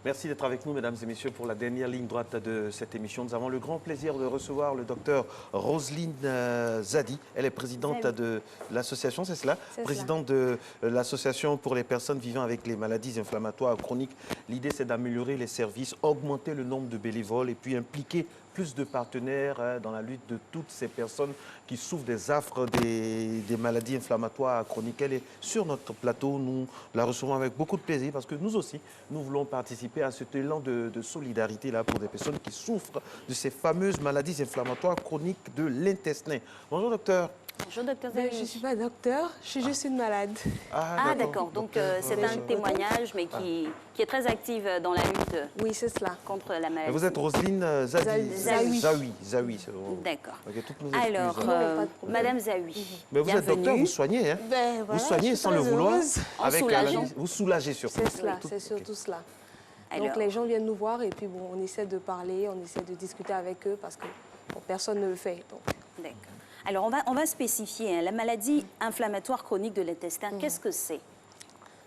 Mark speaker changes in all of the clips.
Speaker 1: Merci d'être avec nous, mesdames et messieurs, pour la dernière ligne droite de cette émission. Nous avons le grand plaisir de recevoir le docteur Roselyne Zadi. Elle est présidente de l'association, c'est cela? Présidente de l'association pour les personnes vivant avec les maladies inflammatoires chroniques. L'idée, c'est d'améliorer les services, augmenter le nombre de bénévoles et puis impliquer plus de partenaires dans la lutte de toutes ces personnes qui souffrent des affres des maladies inflammatoires chroniques. Elle est sur notre plateau. Nous la recevons avec beaucoup de plaisir parce que nous aussi, nous voulons participer à cet élan de solidarité là pour des personnes qui souffrent de ces fameuses maladies inflammatoires chroniques de l'intestin. Bonjour docteur.
Speaker 2: Bonjour docteur Zadi.
Speaker 3: Je ne suis pas docteur, je suis juste une malade.
Speaker 2: Ah d'accord, donc c'est un témoignage mais qui est très active dans la lutte contre la maladie.
Speaker 1: Vous êtes Roselyne Zadi. Zawi.
Speaker 2: D'accord.
Speaker 1: Okay,
Speaker 2: alors, Madame Zawi,
Speaker 1: mais vous êtes docteur, vous soignez, hein?
Speaker 3: Voilà,
Speaker 1: vous soignez sans le vouloir, vous soulagez surtout.
Speaker 3: C'est cela, c'est surtout cela. Alors, donc les gens viennent nous voir et puis bon, on essaie de parler, on essaie de discuter avec eux parce que bon, personne ne le fait.
Speaker 2: D'accord. Alors, on va spécifier la maladie inflammatoire chronique de l'intestin. Qu'est-ce que c'est?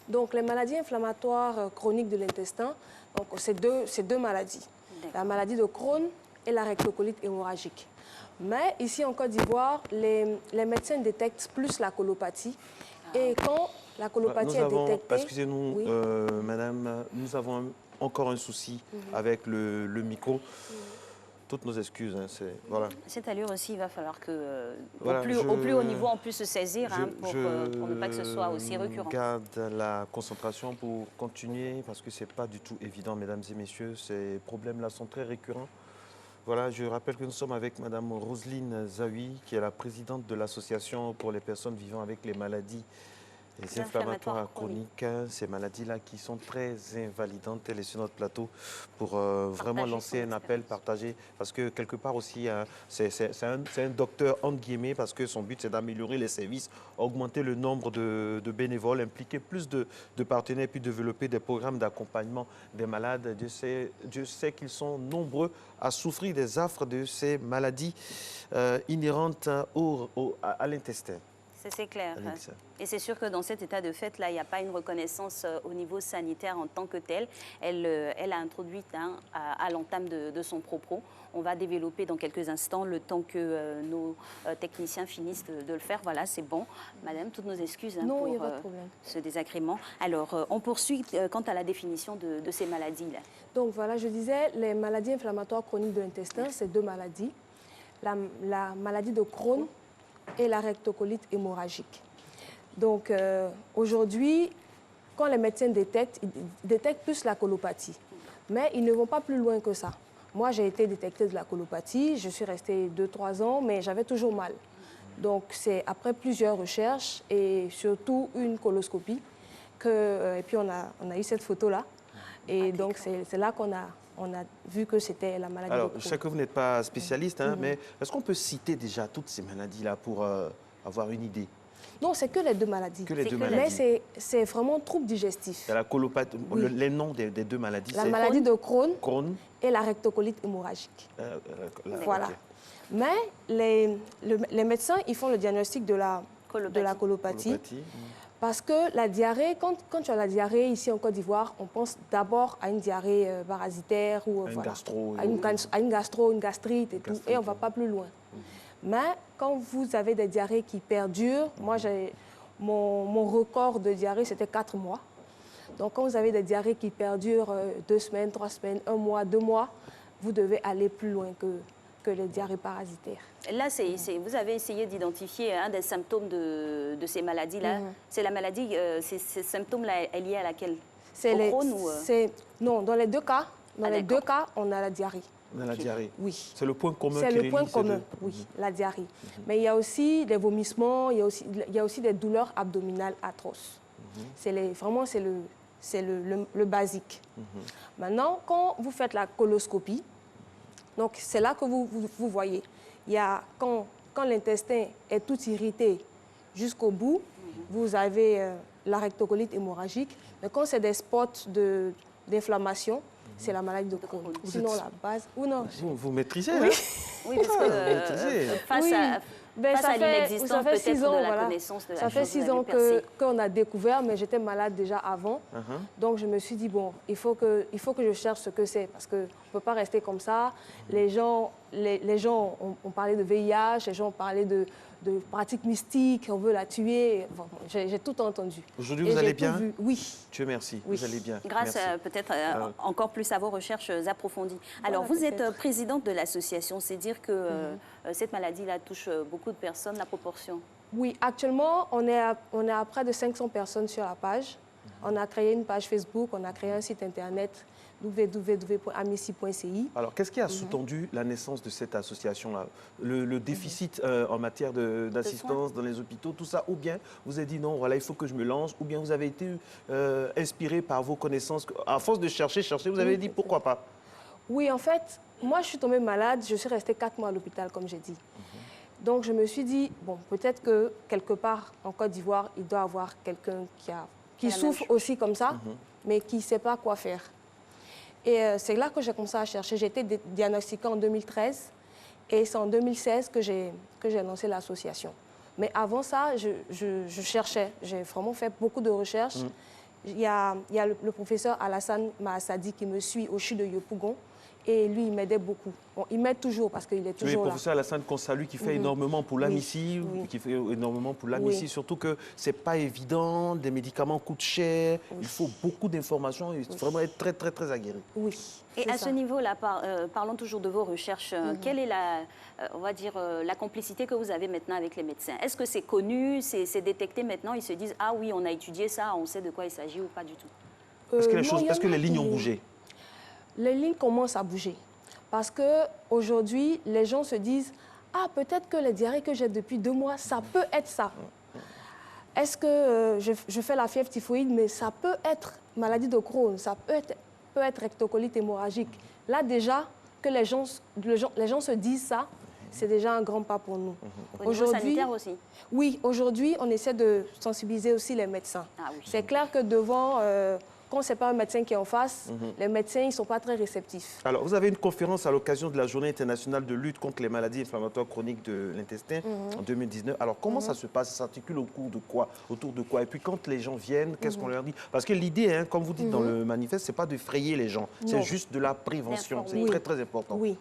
Speaker 3: Donc, les maladies inflammatoires chroniques de l'intestin, c'est deux maladies. La maladie de Crohn et la rectocolite hémorragique. Mais ici, en Côte d'Ivoire, les médecins détectent plus la colopathie. Et quand la colopathie est détectée...
Speaker 1: Excusez-nous, oui. Madame, nous avons encore un souci avec le micro. Toutes nos excuses. Voilà.
Speaker 2: Cette allure aussi, il va falloir que, au plus haut niveau, on puisse se saisir pour ne pas que ce soit aussi récurrent.
Speaker 1: Je garde la concentration pour continuer parce que ce n'est pas du tout évident, mesdames et messieurs. Ces problèmes-là sont très récurrents. Voilà, je rappelle que nous sommes avec Madame Roselyne Zawi, qui est la présidente de l'association pour les personnes vivant avec les maladies inflammatoires chroniques, ces maladies-là qui sont très invalidantes. Elle est sur notre plateau pour vraiment lancer un appel, partager, parce que quelque part aussi, c'est un docteur entre guillemets, parce que son but c'est d'améliorer les services, augmenter le nombre de bénévoles, impliquer plus de partenaires, puis développer des programmes d'accompagnement des malades. Dieu sait qu'ils sont nombreux à souffrir des affres de ces maladies inhérentes à l'intestin.
Speaker 2: C'est clair. Et c'est sûr que dans cet état de fait, là, il n'y a pas une reconnaissance au niveau sanitaire en tant que telle. Elle a introduit à l'entame de son propos. On va développer dans quelques instants le temps que nos techniciens finissent de le faire. Voilà, c'est bon. Madame, toutes nos excuses pour ce désagrément. Alors, on poursuit quant à la définition de ces maladies-là.
Speaker 3: Donc voilà, je disais, les maladies inflammatoires chroniques de l'intestin, c'est deux maladies. La maladie de Crohn et la rectocolite hémorragique. Donc aujourd'hui, quand les médecins détectent, ils détectent plus la colopathie. Mais ils ne vont pas plus loin que ça. Moi, j'ai été détectée de la colopathie, je suis restée 2-3 ans, mais j'avais toujours mal. Donc c'est après plusieurs recherches et surtout une coloscopie et puis on a eu cette photo-là. Et donc c'est là qu'on a vu que c'était la maladie de Crohn.
Speaker 1: Alors, je sais que vous n'êtes pas spécialiste, mais est-ce qu'on peut citer déjà toutes ces maladies-là pour avoir une idée?
Speaker 3: Non, c'est que les deux maladies.
Speaker 1: Que les deux maladies.
Speaker 3: Mais c'est vraiment trouble digestif.
Speaker 1: La colopathie, les noms des deux maladies,
Speaker 3: la maladie de Crohn et la rectocolite hémorragique. Voilà. Okay. Mais les médecins, ils font le diagnostic de la colopathie. Parce que la diarrhée, quand tu as la diarrhée ici en Côte d'Ivoire, on pense d'abord à une diarrhée parasitaire ou à une gastro, une gastrite et tout, et on ne va pas plus loin. Mais quand vous avez des diarrhées qui perdurent, moi, mon record de diarrhée, c'était 4 mois. Donc, quand vous avez des diarrhées qui perdurent 2 semaines, 3 semaines, 1 mois, 2 mois, vous devez aller plus loin que les diarrhées parasitaires.
Speaker 2: Là, vous avez essayé d'identifier des symptômes de ces maladies-là. C'est la maladie, ces symptômes-là, est lié à laquelle?
Speaker 3: Non, dans les deux cas, on a la diarrhée.
Speaker 1: On a la diarrhée.
Speaker 3: Oui.
Speaker 1: C'est le point commun.
Speaker 3: C'est le point commun, oui, la diarrhée. Mais il y a aussi des vomissements, il y a aussi des douleurs abdominales atroces. Vraiment, c'est le basique. Maintenant, quand vous faites la coloscopie, donc c'est là que vous voyez, il y a, quand l'intestin est tout irrité jusqu'au bout, vous avez la rectocolite hémorragique. Mais quand c'est des spots d'inflammation, c'est la maladie de Crohn. Sinon, la base...
Speaker 1: Vous maîtrisez,
Speaker 3: oui.
Speaker 1: hein?
Speaker 2: Oui, parce que face à l'inexistence peut-être de la connaissance de la chose.
Speaker 3: Ça fait 6 ans qu'on a découvert, mais j'étais malade déjà avant. Donc je me suis dit, bon, il faut que je cherche ce que c'est, parce qu'on ne peut pas rester comme ça. Les gens ont parlé de VIH, les gens ont parlé de pratiques mystiques, on veut la tuer. Bon, j'ai tout entendu.
Speaker 1: Aujourd'hui, vous allez bien?
Speaker 3: Oui.
Speaker 1: Dieu merci, oui. Vous allez bien.
Speaker 2: Grâce peut-être encore plus à vos recherches approfondies. Alors, vous êtes présidente de l'association, c'est dire que cette maladie-là touche beaucoup de personnes, la proportion?
Speaker 3: Oui, actuellement, on est à près de 500 personnes sur la page. On a créé une page Facebook, on a créé un site internet www.amici.ci.
Speaker 1: Alors, qu'est-ce qui a sous-tendu la naissance de cette association-là? Le déficit en matière d'assistance dans les hôpitaux, tout ça, ou bien vous avez dit non, voilà, il faut que je me lance, ou bien vous avez été inspiré par vos connaissances. À force de chercher, vous avez dit pourquoi pas?
Speaker 3: Oui, en fait, moi, je suis tombée malade, je suis restée 4 mois à l'hôpital, comme j'ai dit. Donc, je me suis dit, bon, peut-être que quelque part en Côte d'Ivoire, il doit y avoir quelqu'un qui souffre aussi comme ça, mais qui ne sait pas quoi faire. Et c'est là que j'ai commencé à chercher. J'ai été diagnostiquée en 2013 et c'est en 2016 que j'ai lancé l'association. Mais avant ça, je cherchais. J'ai vraiment fait beaucoup de recherches. Il y a le professeur Alassane Mahassadi qui me suit au CHU de Yopougon. Et lui, il m'aidait beaucoup. Bon, il m'aide toujours parce qu'il est toujours là.
Speaker 1: Oui, le professeur Alassane qu'on salue, qui fait énormément pour l'AMICI, surtout que ce n'est pas évident, des médicaments coûtent cher, il faut beaucoup d'informations, il faut vraiment être très, très, très aguerri.
Speaker 3: Oui.
Speaker 2: Et à ce niveau-là, parlons toujours de vos recherches. Quelle est on va dire, la complicité que vous avez maintenant avec les médecins? Est-ce que c'est connu, c'est détecté maintenant? Ils se disent, ah oui, on a étudié ça, on sait de quoi il s'agit ou pas du tout?
Speaker 1: Est-ce que les lignes ont bougé?
Speaker 3: Les lignes commencent à bouger. Parce qu'aujourd'hui, les gens se disent « Ah, peut-être que les diarrhées que j'ai depuis 2 mois, ça peut être ça. Est-ce que je fais la fièvre typhoïde, mais ça peut être maladie de Crohn, ça peut être rectocolite hémorragique. » Là, déjà, que les gens se disent ça, c'est déjà un grand pas pour nous.
Speaker 2: Au niveau sanitaire aussi?
Speaker 3: Oui, aujourd'hui, on essaie de sensibiliser aussi les médecins. Ah, oui. C'est clair que devant... quand ce n'est pas un médecin qui est en face, les médecins ne sont pas très réceptifs.
Speaker 1: Alors, vous avez une conférence à l'occasion de la Journée internationale de lutte contre les maladies inflammatoires chroniques de l'intestin en 2019. Alors, comment ça se passe? Ça s'articule autour de quoi? Et puis, quand les gens viennent, qu'est-ce qu'on leur dit? Parce que l'idée, comme vous dites dans le manifeste, ce n'est pas de frayer les gens. C'est juste de la prévention. C'est très, très important.
Speaker 3: Oui.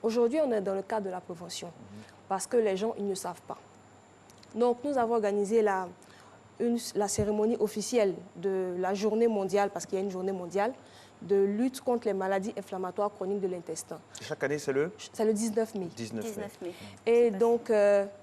Speaker 3: Aujourd'hui, on est dans le cadre de la prévention. Parce que les gens, ils ne savent pas. Donc, nous avons organisé la cérémonie officielle de la journée mondiale, parce qu'il y a une journée mondiale, de lutte contre les maladies inflammatoires chroniques de l'intestin.
Speaker 1: Chaque année, c'est le?
Speaker 3: C'est le 19 mai.
Speaker 1: 19 mai.
Speaker 3: Et donc,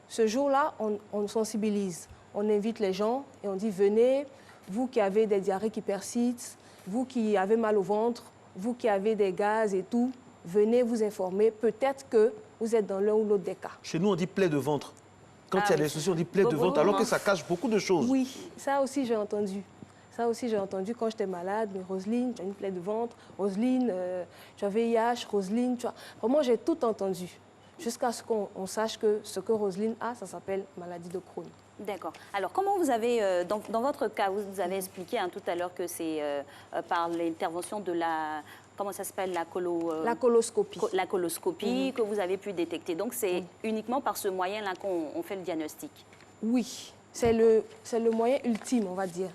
Speaker 3: ce jour-là, on sensibilise. On invite les gens et on dit, venez, vous qui avez des diarrhées qui persistent, vous qui avez mal au ventre, vous qui avez des gaz et tout, venez vous informer. Peut-être que vous êtes dans l'un ou l'autre des cas.
Speaker 1: Chez nous, on dit plaie de ventre. Quand il y a des soucis, on dit plaie de ventre, alors que ça cache beaucoup de choses.
Speaker 3: Oui, ça aussi j'ai entendu. Ça aussi j'ai entendu quand j'étais malade. Mais Roselyne, tu as une plaie de ventre. Roselyne, tu as VIH. Roselyne, tu as... Vraiment, j'ai tout entendu. Jusqu'à ce qu'on sache que ce que Roselyne a, ça s'appelle maladie de Crohn.
Speaker 2: D'accord. Alors, comment vous avez, dans votre cas, vous avez expliqué tout à l'heure que c'est par l'intervention de la... Comment ça s'appelle? La coloscopie. La coloscopie que vous avez pu détecter. Donc, c'est uniquement par ce moyen-là qu'on fait le diagnostic? Oui,
Speaker 3: c'est le moyen ultime, on va dire.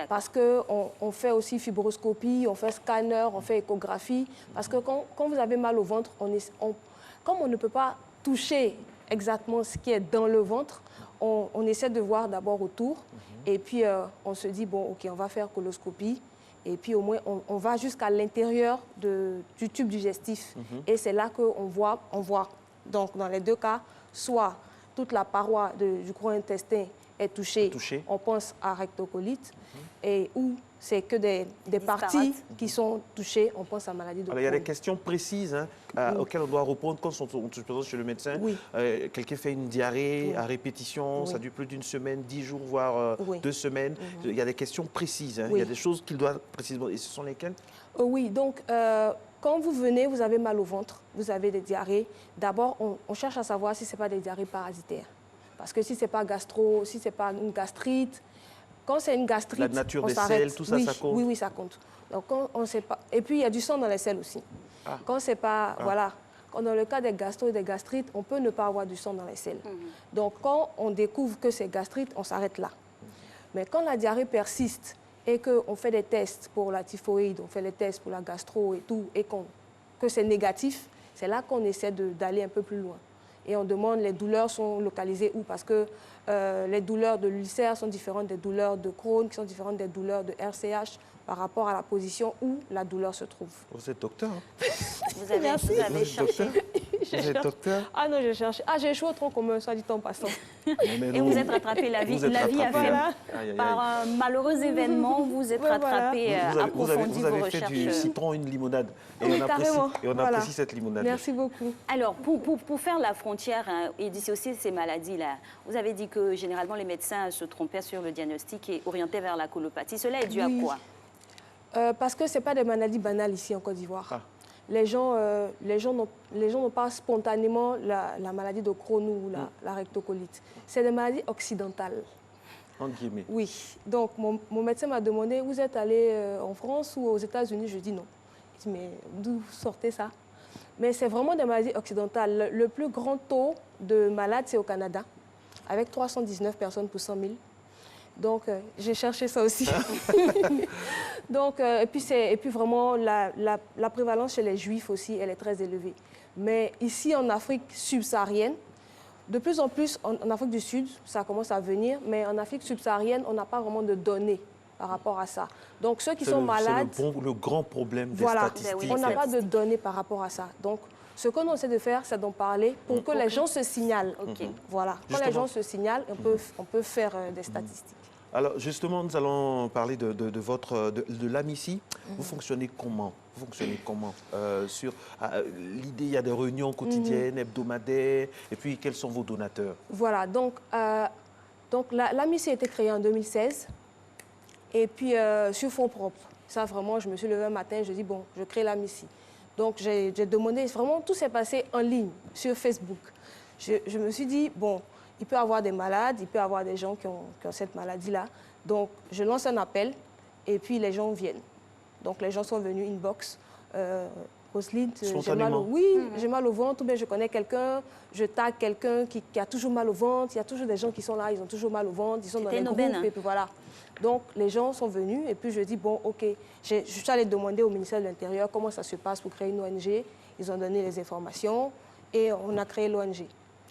Speaker 3: Parce qu'on fait aussi fibroscopie, on fait scanner, on fait échographie. Parce que quand vous avez mal au ventre, comme on ne peut pas toucher exactement ce qui est dans le ventre, on essaie de voir d'abord autour. Et puis, on se dit, bon, OK, on va faire coloscopie. Et puis, au moins, on va jusqu'à l'intérieur du tube digestif. Et c'est là qu'on voit. Donc, dans les 2 cas, soit toute la paroi du gros intestin est touchée. On pense à rectocolite. Et où c'est que des parties qui sont touchées, on pense à maladie de Crohn.
Speaker 1: Alors, il y a des questions précises auxquelles on doit répondre quand on se présente chez le médecin. Oui. Quelqu'un fait une diarrhée à répétition, ça dure plus d'1 semaine, 10 jours, voire 2 semaines. Il y a des questions précises. Il y a des choses qu'il doit précisément. Et ce sont lesquelles?
Speaker 3: Oui, donc quand vous venez, vous avez mal au ventre, vous avez des diarrhées. D'abord, on cherche à savoir si ce n'est pas des diarrhées parasitaires. Parce que si ce n'est pas gastro, si ce n'est pas une gastrite, quand c'est une gastrite,
Speaker 1: la nature des selles, tout ça, ça compte?
Speaker 3: Oui, ça compte. Donc, quand on sait pas... Et puis, il y a du sang dans les selles aussi. Quand c'est pas... Voilà. dans le cas des gastro et des gastrites, on peut ne pas avoir du sang dans les selles. Donc, quand on découvre que c'est gastrite, on s'arrête là. Mais quand la diarrhée persiste et qu'on fait des tests pour la typhoïde, on fait les tests pour la gastro et tout, et que c'est négatif, c'est là qu'on essaie d'aller un peu plus loin. Et on demande les douleurs sont localisées où, parce que les douleurs de l'ulcère sont différentes des douleurs de Crohn, qui sont différentes des douleurs de RCH par rapport à la position où la douleur se trouve.
Speaker 1: Vous êtes docteur, hein?
Speaker 2: Vous avez cherché.
Speaker 1: Vous êtes docteur?
Speaker 3: Ah non, j'ai cherché. Ah, j'ai échoué au tronc commun, soit dit en passant.
Speaker 2: Et vous êtes rattrapé, la vie a fait. Par un malheureux événement, vous êtes rattrapé, approfondi vos recherches.
Speaker 1: Vous avez fait du citron une limonade. Et on apprécie cette limonade.
Speaker 3: Merci beaucoup.
Speaker 2: Alors, pour faire la frontière et dissocier ces maladies-là, vous avez dit que généralement les médecins se trompaient sur le diagnostic et orientaient vers la colopathie. Cela est dû à quoi?
Speaker 3: Parce que ce n'est pas des maladies banales ici en Côte d'Ivoire. Ah. Les gens n'ont pas spontanément la maladie de Crohn ou la rectocolite. C'est des maladies occidentales.
Speaker 1: En guillemets.
Speaker 3: Oui. Donc, mon médecin m'a demandé, vous êtes allé en France ou aux États-Unis? Je dis non. Il dit, mais d'où sortez ça? Mais c'est vraiment des maladies occidentales. Le plus grand taux de malades, c'est au Canada, avec 319 personnes pour 100 000. Donc, j'ai cherché ça aussi. Donc, et puis vraiment, la prévalence chez les Juifs aussi, elle est très élevée. Mais ici, en Afrique subsaharienne, de plus en plus, en Afrique du Sud, ça commence à venir, mais en Afrique subsaharienne, on n'a pas vraiment de données par rapport à ça. Donc, ceux qui sont malades...
Speaker 1: C'est le grand problème des statistiques.
Speaker 3: On n'a pas de données par rapport à ça. Donc, ce qu'on essaie de faire, c'est d'en parler pour que les gens se signalent. Voilà. Quand les gens se signalent, on peut faire des statistiques.
Speaker 1: Alors, justement, nous allons parler de l'AMICI. Vous fonctionnez comment? Sur l'idée, il y a des réunions quotidiennes, hebdomadaires, et puis quels sont vos donateurs?
Speaker 3: Voilà, donc l'AMICI a été créée en 2016, et puis sur fonds propres. Ça, vraiment, je me suis levée un matin, je dis, bon, je crée l'AMICI. Donc, j'ai demandé, vraiment, tout s'est passé en ligne, sur Facebook. Je me suis dit, bon, il peut y avoir des malades, il peut y avoir des gens qui ont cette maladie-là. Donc, je lance un appel et puis les gens viennent. Donc, les gens sont venus inbox. Roselyne, j'ai mal au ventre, ou bien je connais quelqu'un, je tag quelqu'un qui a toujours mal au ventre. Il y a toujours des gens qui sont là, ils ont toujours mal au ventre, ils sont dans les groupes, et puis voilà. Donc, les gens sont venus et puis je dis, bon, OK, je suis allée demander au ministère de l'Intérieur comment ça se passe pour créer une ONG. Ils ont donné les informations et on a créé l'ONG.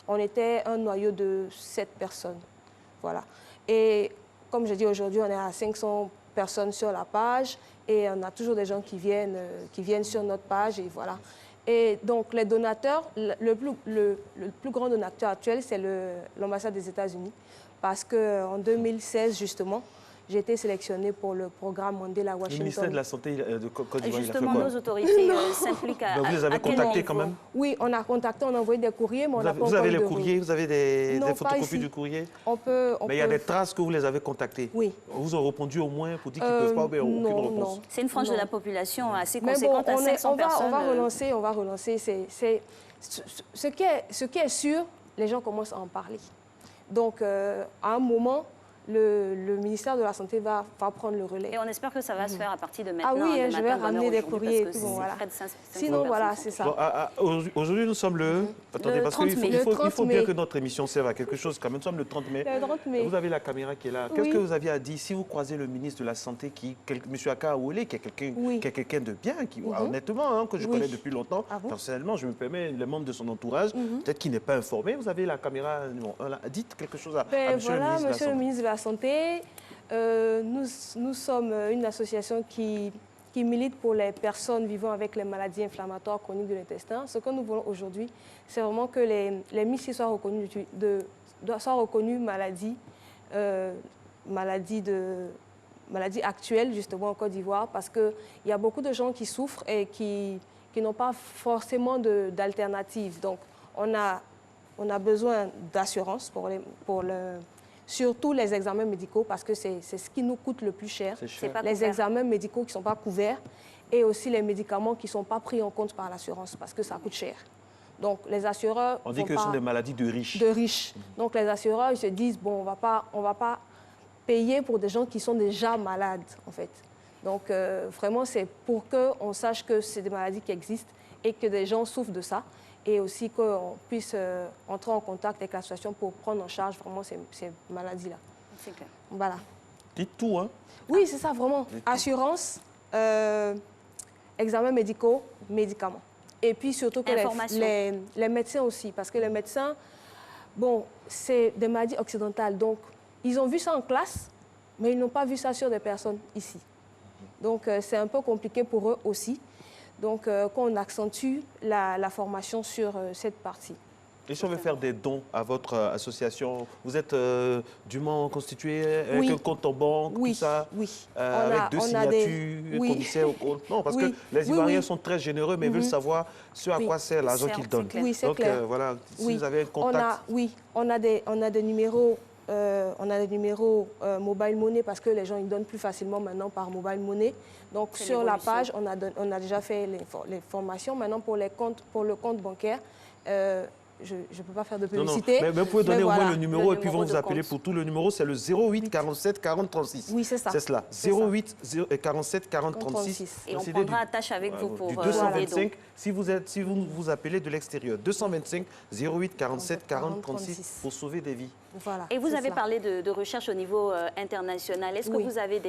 Speaker 3: On était un noyau de 7 personnes. Voilà. Et comme je dis, aujourd'hui, on est à 500 personnes sur la page et on a toujours des gens qui viennent sur notre page et voilà. Et donc, les donateurs, le plus grand donateur actuel, c'est l'ambassade des États-Unis parce qu'en 2016, justement, j'ai été sélectionnée pour le programme Mandela Washington.
Speaker 1: Le ministère de la Santé de Côte d'Ivoire,
Speaker 2: justement, nos autorités s'impliquent à
Speaker 1: vous les avez contactés quand même?
Speaker 3: Oui, on a contacté, on a envoyé des courriers, mais on n'a pas encore
Speaker 1: Vous avez les courriers, vous avez des photocopies du courrier? Mais il y a des traces que vous les avez contactés?
Speaker 3: Oui.
Speaker 1: Vous ont répondu au moins pour dire qu'ils ne peuvent pas avoir aucune réponse?
Speaker 2: C'est une frange de la population assez conséquente, à 500 personnes.
Speaker 3: On va relancer. Ce qui est sûr, les gens commencent à en parler. Donc, à un moment, le ministère de la Santé va prendre le relais.
Speaker 2: Et on espère que ça va se faire à partir de maintenant.
Speaker 3: Ah oui, je vais ramener des courriers et tout. Voilà. Sinon, voilà, c'est ça.
Speaker 1: Aujourd'hui, nous sommes le... Attendez, parce qu'il faut bien que notre émission serve à quelque chose. Quand même, nous sommes le 30 mai.
Speaker 3: Le 30 mai.
Speaker 1: Vous avez la caméra qui est là. Qu'est-ce que vous aviez à dire si vous croisez le ministre de la Santé, M. Aka Aoulé, qui est quelqu'un de bien, honnêtement, que je connais depuis longtemps. Personnellement, je me permets, les membres de son entourage, peut-être qu'il n'est pas informé. Vous avez la caméra. Dites quelque chose à
Speaker 3: Monsieur le ministre de la Santé. Nous sommes une association qui milite pour les personnes vivant avec les maladies inflammatoires chroniques de l'intestin. Ce que nous voulons aujourd'hui, c'est vraiment que les MICI soient reconnus, maladies actuelles, justement, en Côte d'Ivoire, parce qu'il y a beaucoup de gens qui souffrent et qui n'ont pas forcément d'alternative. Donc, on a besoin d'assurance surtout les examens médicaux, parce que c'est ce qui nous coûte le plus cher. Les examens médicaux qui ne sont pas couverts et aussi les médicaments qui ne sont pas pris en compte par l'assurance, parce que ça coûte cher. Donc, les assureurs...
Speaker 1: On dit que ce sont des maladies de riches.
Speaker 3: De riches. Donc, les assureurs, ils se disent, bon, on va pas payer pour des gens qui sont déjà malades, en fait. Donc, vraiment, c'est pour qu'on sache que c'est des maladies qui existent et que des gens souffrent de ça. Et aussi qu'on puisse entrer en contact avec l'association pour prendre en charge vraiment ces maladies-là.
Speaker 2: C'est clair.
Speaker 3: Voilà.
Speaker 1: Dites tout, hein?
Speaker 3: Oui, c'est ça, vraiment. Assurance, examens médicaux, médicaments. Et puis surtout que les médecins aussi, parce que les médecins, bon, c'est des maladies occidentales. Donc, ils ont vu ça en classe, mais ils n'ont pas vu ça sur des personnes ici. Donc, c'est un peu compliqué pour eux aussi. Donc, qu'on accentue la formation sur cette partie.
Speaker 1: Et si on veut faire des dons à votre association, vous êtes dûment constitué avec un compte en banque, tout ça, avec deux signatures, commissaire au compte. Non, parce que les Ivoiriens sont très généreux, mais veulent savoir ce à quoi sert l'argent qu'ils donnent.
Speaker 3: Oui, c'est clair.
Speaker 1: Donc, voilà, si vous avez un contact...
Speaker 3: On a des numéros... on a des numéros mobile money parce que les gens ils donnent plus facilement maintenant par mobile money. Donc sur la page, on a déjà fait les formations. Maintenant pour le compte bancaire, je ne peux pas faire de publicité.
Speaker 1: Non. Mais vous pouvez donner au moins le numéro et puis vont vous appeler pour tout. Le numéro, c'est le 08 47 40 36.
Speaker 3: Oui, c'est ça.
Speaker 1: C'est cela. 08 47 40 36.
Speaker 2: Et on prendra attache avec vous pour...
Speaker 1: Du 225, si vous appelez de l'extérieur. 225 08 47 40 36 pour sauver des vies.
Speaker 3: Voilà,
Speaker 2: et vous avez parlé de recherche au niveau international. Est-ce que vous avez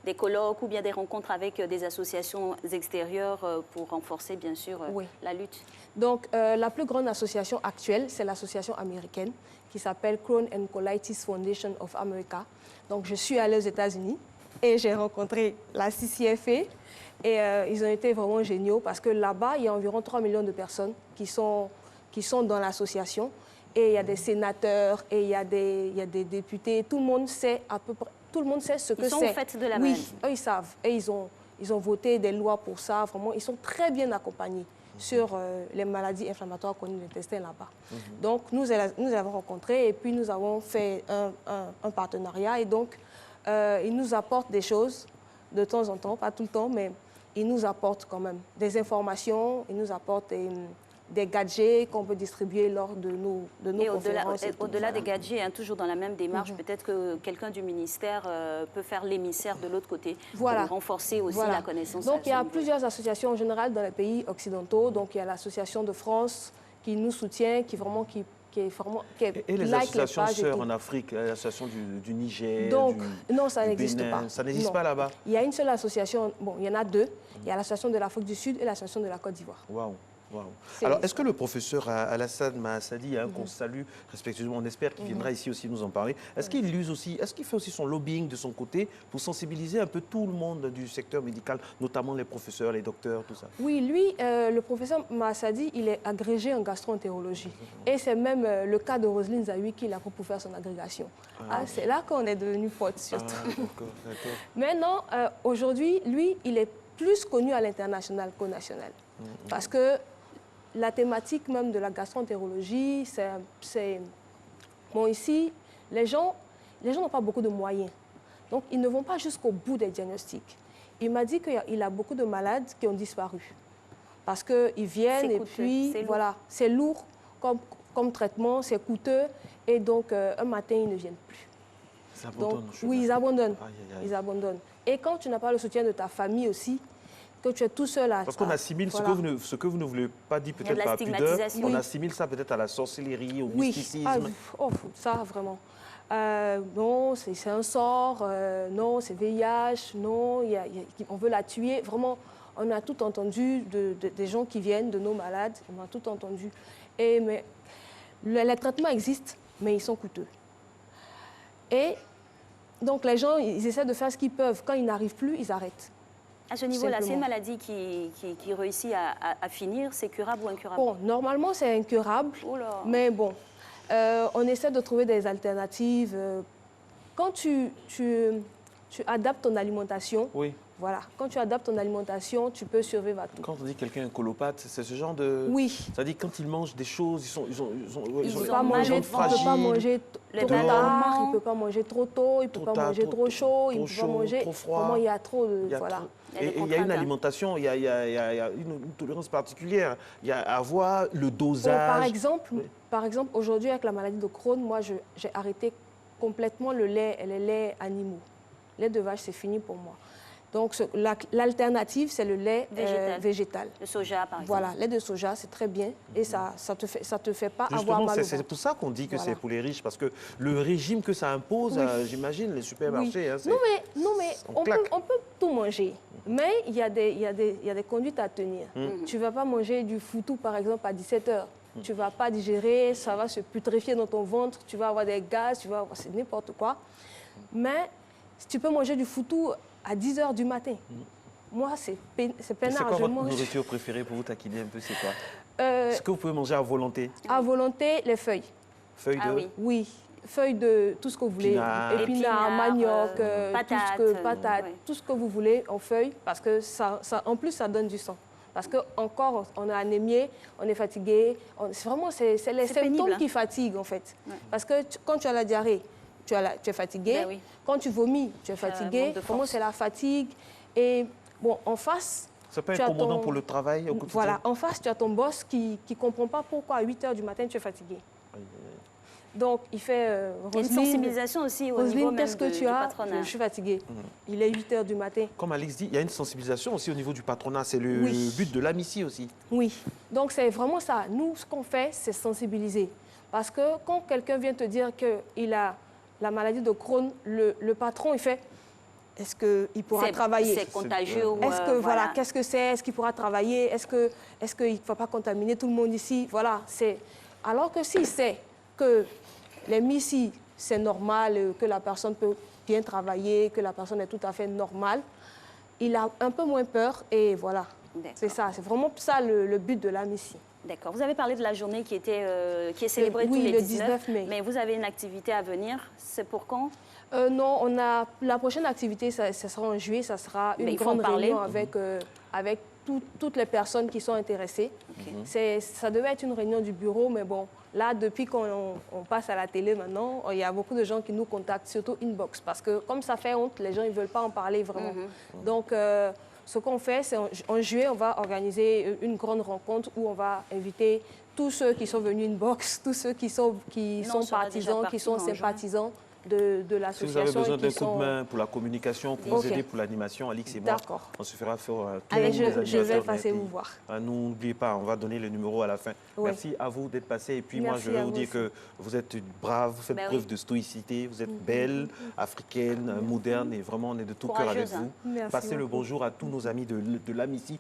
Speaker 2: des colloques ou bien des rencontres avec des associations extérieures pour renforcer, bien sûr, la lutte?
Speaker 3: Donc, la plus grande association actuelle, c'est l'association américaine qui s'appelle Crohn and Colitis Foundation of America. Donc, je suis allée aux États-Unis et j'ai rencontré la CCFA. Et ils ont été vraiment géniaux parce que là-bas, il y a environ 3 millions de personnes qui sont dans l'association. Et il y a des sénateurs, et il y a des députés. Tout le monde sait à peu près, tout le monde sait ce que c'est.
Speaker 2: Ils sont au fait de la maladie.
Speaker 3: Oui, eux, ils savent. Et ils ont voté des lois pour ça. Vraiment, ils sont très bien accompagnés sur les maladies inflammatoires chroniques de l'intestin là-bas. Donc, nous avons rencontré et puis nous avons fait un partenariat. Et donc, ils nous apportent des choses de temps en temps, pas tout le temps, mais ils nous apportent quand même des informations, ils nous apportent des gadgets qu'on peut distribuer lors de nos conférences. Et
Speaker 2: au-delà des gadgets, hein, toujours dans la même démarche, peut-être que quelqu'un du ministère peut faire l'émissaire de l'autre côté pour renforcer aussi la connaissance.
Speaker 3: Donc, il y a plusieurs associations en général dans les pays occidentaux. Donc, il y a l'Association de France qui nous soutient, qui
Speaker 1: et les associations sœurs en Afrique, l'association du Niger,
Speaker 3: non, ça n'existe pas.
Speaker 1: Ça n'existe pas là-bas?
Speaker 3: Il y a une seule association, bon, il y en a deux. Il y a l'association de l'Afrique du Sud et l'association de la Côte d'Ivoire.
Speaker 1: Waouh. Alors, est-ce que le professeur Alassane Mahassadi, qu'on salue respectueusement, on espère qu'il viendra ici aussi nous en parler, est-ce qu'il fait aussi son lobbying de son côté pour sensibiliser un peu tout le monde du secteur médical, notamment les professeurs, les docteurs, tout ça?
Speaker 3: Oui, lui, le professeur Mahassadi, il est agrégé en gastro-entérologie. Et c'est même le cas de Roselyne Zawi qui l'a pour faire son agrégation. C'est là qu'on est devenus potes, surtout.
Speaker 1: D'accord.
Speaker 3: Maintenant, aujourd'hui, lui, il est plus connu à l'international qu'au national. Parce que la thématique même de la gastro-entérologie, c'est... Bon, ici, les gens n'ont pas beaucoup de moyens. Donc, ils ne vont pas jusqu'au bout des diagnostics. Il m'a dit qu'il a beaucoup de malades qui ont disparu. Parce qu'ils viennent et puis, voilà, c'est lourd comme traitement, c'est coûteux. Et donc, un matin, ils ne viennent plus.
Speaker 1: Ils abandonnent.
Speaker 3: Oui, ils abandonnent. Ils abandonnent. Et quand tu n'as pas le soutien de ta famille aussi, que tu es tout seul à...
Speaker 1: Parce qu'on assimile ce que vous ne voulez pas dire peut-être par pudeur, on assimile ça peut-être à la sorcellerie, au mysticisme.
Speaker 3: Ça, vraiment. Non, c'est un sort, non, c'est VIH, non, on veut la tuer. Vraiment, on a tout entendu des gens qui viennent, de nos malades, on a tout entendu. Mais les traitements existent, mais ils sont coûteux. Et donc, les gens, ils essaient de faire ce qu'ils peuvent. Quand ils n'arrivent plus, ils arrêtent.
Speaker 2: À ce niveau-là, c'est une maladie qui réussit à finir, c'est curable ou incurable?
Speaker 3: Bon, normalement, c'est incurable, mais bon, on essaie de trouver des alternatives. Quand tu adaptes ton alimentation, voilà, quand tu adaptes ton alimentation, tu peux survivre à tout.
Speaker 1: Quand on dit quelqu'un est colopathe, c'est ce genre de...
Speaker 3: Oui.
Speaker 1: C'est-à-dire quand ils mangent des choses,
Speaker 3: ils ne peuvent pas manger trop tard, il ne peut pas manger trop tôt, il ne peut pas manger trop chaud, il ne peut pas manger...
Speaker 1: Trop froid.
Speaker 3: Vraiment, il y a trop de... Voilà.
Speaker 1: Et il y a une alimentation, il y a une tolérance particulière. Il y a à voir le dosage.
Speaker 3: Par exemple, aujourd'hui, avec la maladie de Crohn, moi, j'ai arrêté complètement le lait et les laits animaux. Lait de vache, c'est fini pour moi. Donc, l'alternative, c'est le lait végétal.
Speaker 2: Le soja, par exemple.
Speaker 3: Voilà, lait de soja, c'est très bien. Et ça te fait pas avoir mal au ventre.
Speaker 1: C'est pour ça qu'on dit que c'est pour les riches, parce que le régime que ça impose, j'imagine, les supermarchés...
Speaker 3: Oui. Non, mais on peut tout manger. Mais il y a des conduites à tenir. Tu ne vas pas manger du foutou, par exemple, à 17h. Tu ne vas pas digérer, ça va se putréfier dans ton ventre, tu vas avoir des gaz, c'est n'importe quoi. Mais tu peux manger du foutou à 10h du matin. Moi, c'est peinard.
Speaker 1: C'est quoi votre nourriture préférée pour vous taquiner un peu, c'est quoi? Ce que vous pouvez manger à volonté?
Speaker 3: À volonté, les feuilles.
Speaker 1: Feuilles de?
Speaker 3: Oui, feuilles de tout ce que vous voulez. Épinards, manioc, patates, tout ce que vous voulez en feuilles, parce que en plus, ça donne du sang. Parce qu'encore, on est anémié, on est fatigué. C'est les symptômes qui fatiguent, en fait. Parce que quand tu as la diarrhée, tu es fatigué.
Speaker 2: Ben oui.
Speaker 3: Quand tu vomis, tu es fatigué. Vraiment, c'est la fatigue. Et bon, en face...
Speaker 1: Ça peut être incommodant pour le travail au quotidien.
Speaker 3: Voilà, en face, tu as ton boss qui ne comprend pas pourquoi à 8h du matin, tu es fatigué. Donc, il fait...
Speaker 2: Roselyne, une sensibilisation aussi au niveau même du patronat.
Speaker 3: Je suis fatiguée. Il est 8h du matin.
Speaker 1: Comme Alix dit, il y a une sensibilisation aussi au niveau du patronat. C'est le but de l'AMICI aussi.
Speaker 3: Oui. Donc, c'est vraiment ça. Nous, ce qu'on fait, c'est sensibiliser. Parce que quand quelqu'un vient te dire qu'il a la maladie de Crohn, le patron, il fait... Est-ce qu'il pourra travailler?
Speaker 2: C'est contagieux.
Speaker 3: Est-ce que, voilà, qu'est-ce que c'est? Est-ce qu'il pourra travailler? Est-ce qu'il ne va pas contaminer tout le monde ici? Voilà, c'est... Alors que s'il sait que les MICI, c'est normal, que la personne peut bien travailler, que la personne est tout à fait normale, il a un peu moins peur et voilà. C'est ça, c'est vraiment ça le but de la MICI.
Speaker 2: D'accord. Vous avez parlé de la journée qui est célébrée tous les 19 mai. Mais vous avez une activité à venir. C'est pour quand?
Speaker 3: Non, la prochaine activité, ça sera en juillet. Ça sera une grande réunion avec toutes les personnes qui sont intéressées. Ça devait être une réunion du bureau, mais bon, là, depuis qu'on passe à la télé maintenant, il y a beaucoup de gens qui nous contactent, surtout inbox, parce que comme ça fait honte, les gens ne veulent pas en parler vraiment. Donc, ce qu'on fait, c'est en juillet, on va organiser une grande rencontre où on va inviter tous ceux qui sont venus inbox, tous ceux qui sont partisans, qui sont sympathisants de l'association.
Speaker 1: Si vous avez besoin d'un coup de main pour la communication, pour vous aider pour l'animation, Alix et moi, on se fera faire tous les animateurs.
Speaker 3: Je vais passer vous voir.
Speaker 1: N'oubliez pas, on va donner le numéro à la fin. Merci à vous d'être passé. Et puis moi, je vais vous dire que vous êtes brave, vous faites preuve de stoïcité, vous êtes belle, africaine, moderne, et vraiment, on est de tout cœur avec vous. Passez le bonjour à tous nos amis de l'AMICI